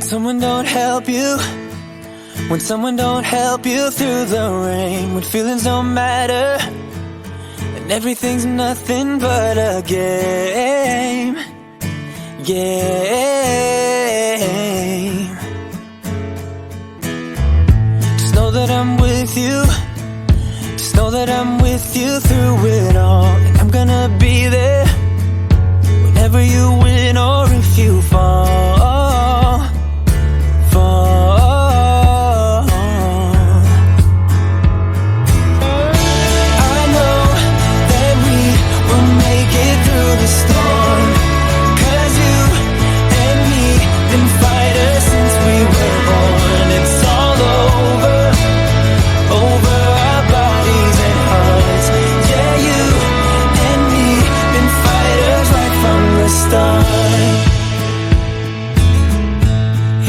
someone don't help you, when someone don't help you through the rain, when feelings don't matter and everything's nothing but a game. Just know that I'm with you, just know that I'm with you through it all, and I'm gonna be there whenever you win or if you fall.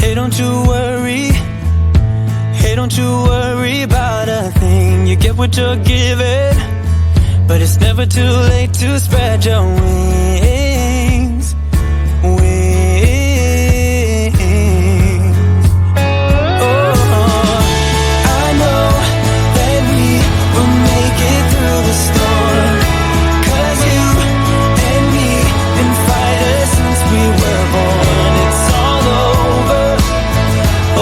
Hey, don't you worry about a thing. You get what you're given, but it's never too late to spread your wings. I know that we will make it through the storm, 'cause you and me been fighters since we were born. It's all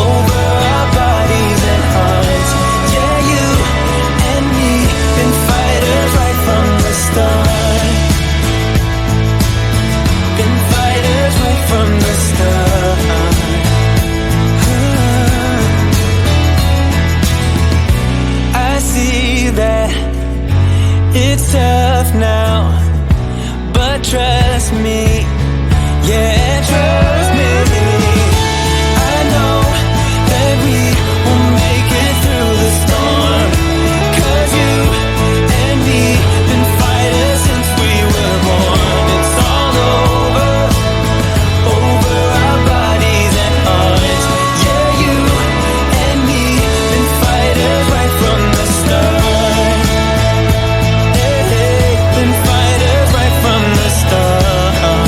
over our bodies and hearts. Yeah, you and me been fighters right from the start. Been fighters right from the start. I see that it's tough now, but trust me, yeah, trust me. I know that we will make it through the storm, 'cause you and me been fighters since we were born. It's all over our bodies and hearts. Yeah, you and me been fighters right from the start. Hey, been fighters right from the start.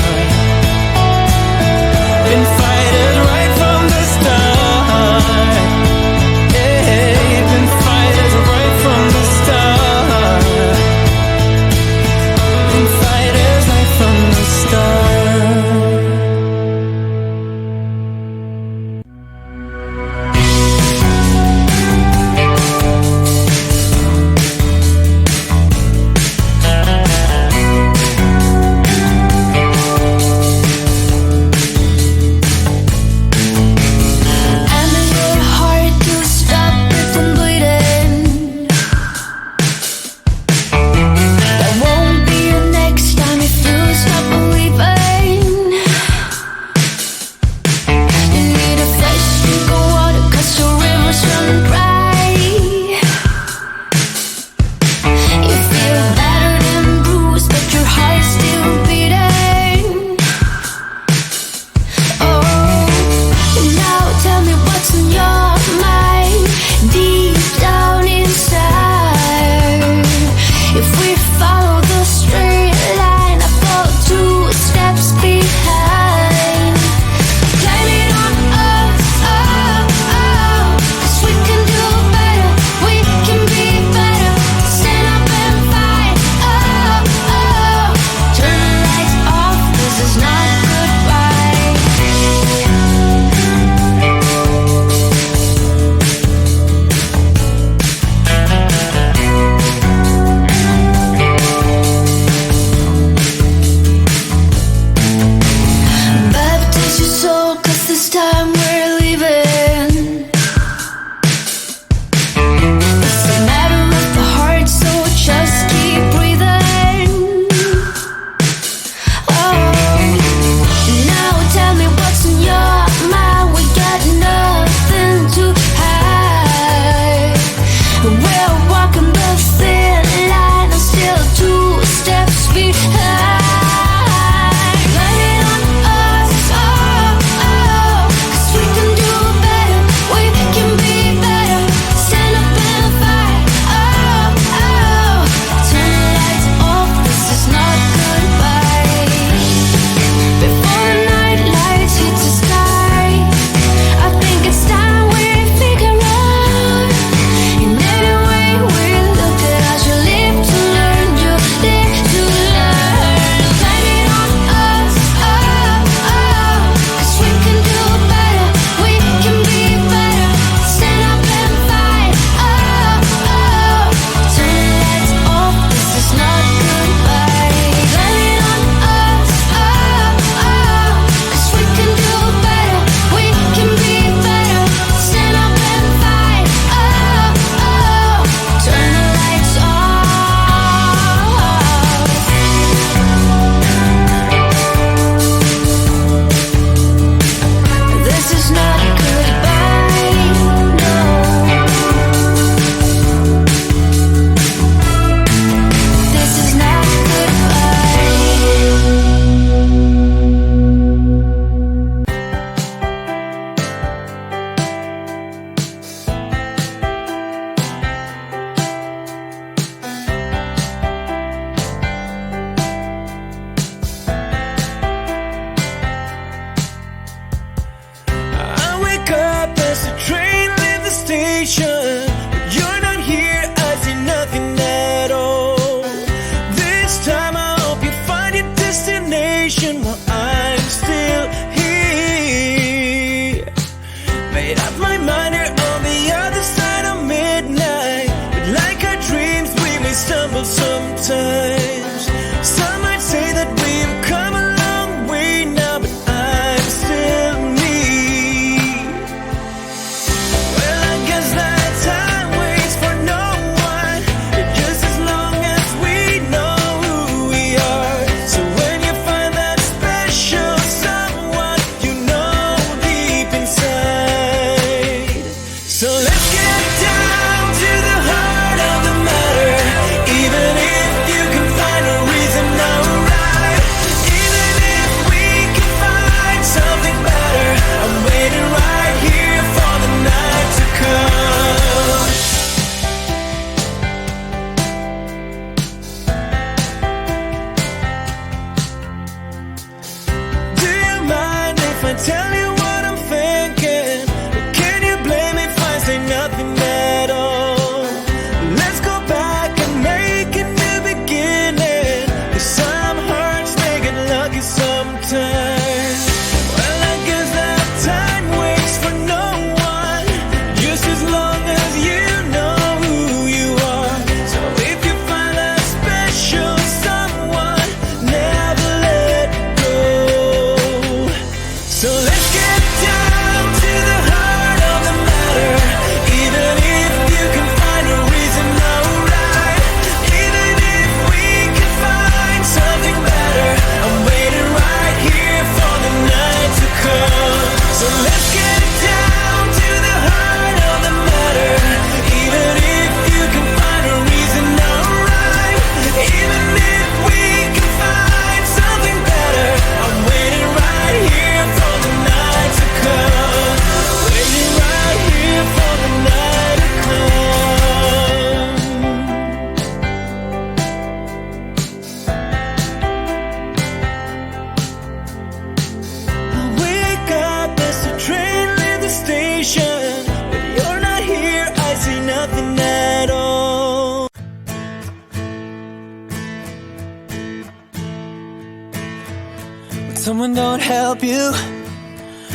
someone don't help you,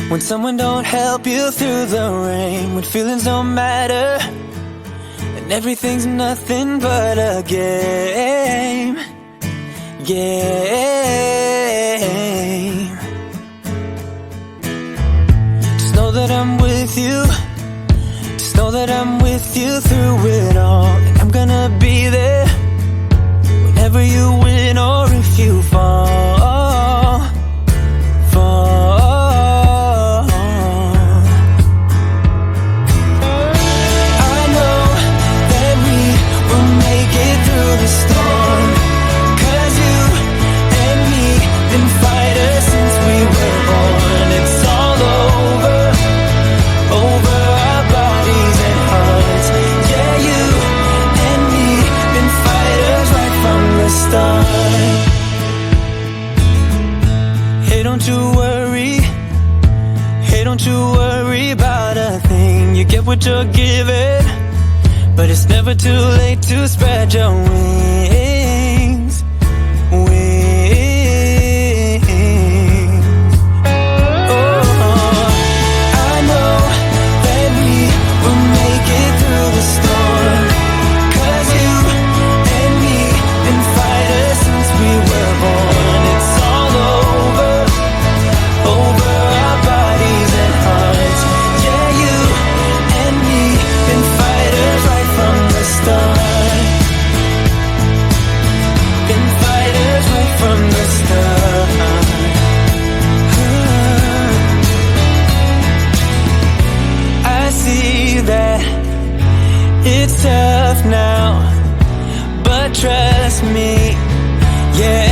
when someone don't help you through the rain, when feelings don't matter and everything's nothing but a game. Just know that I'm with you, just know that I'm with you through it all, and I'm gonna be there whenever you win or if you fall. I know that we will make it through the storm, 'cause you and me been fighters since we were born. It's all over our bodies and hearts. Yeah, you and me been fighters right from the start. Hey, don't you worry, hey, don't you worry about a thing. You get what you're given, but it's never too late to spread your wings. Oh, I know that we will make it through the storm, 'cause you and me been fighters since we were born. It's all over our bodies and hearts. Yeah, you and me been fighters right from the start. Been fighters right from the start. I see that it's tough now, but trust me, yeah,